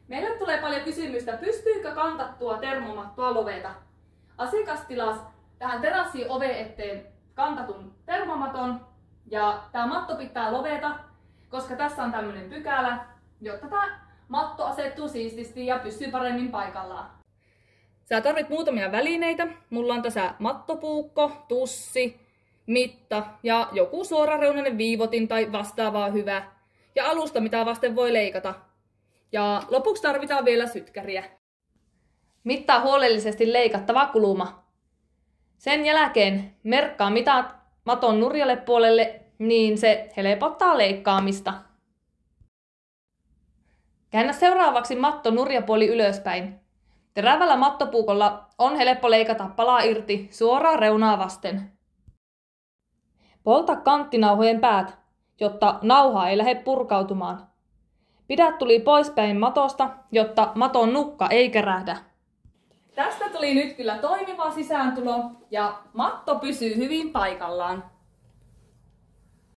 Meille tulee paljon kysymystä, pystyykö kantattua termomattoa loveta? Asiakas tilasi tähän terassiin oven eteen kantatun termomaton ja tämä matto pitää loveta, koska tässä on tämmöinen pykälä, jotta tämä matto asettuu siististi ja pysyy paremmin paikallaan. Sä tarvit muutamia välineitä. Mulla on tässä mattopuukko, tussi, mitta ja joku suorareunainen viivotin tai vastaavaa hyvä. Ja alusta, mitä vasten voi leikata. Ja lopuksi tarvitaan vielä sytkäriä. Mittaa huolellisesti leikattava kulma. Sen jälkeen merkkaa mitat maton nurjalle puolelle, niin se helpottaa leikkaamista. Käännä seuraavaksi matto nurjapuoli ylöspäin. Terävällä mattopuukolla on helppo leikata pala irti suoraan reunaa vasten. Polta kanttinauhojen päät, jotta nauha ei lähde purkautumaan. Pidä tuli poispäin matosta, jotta maton nukka ei kerähdä. Tästä tuli nyt kyllä toimiva sisääntulo ja matto pysyy hyvin paikallaan.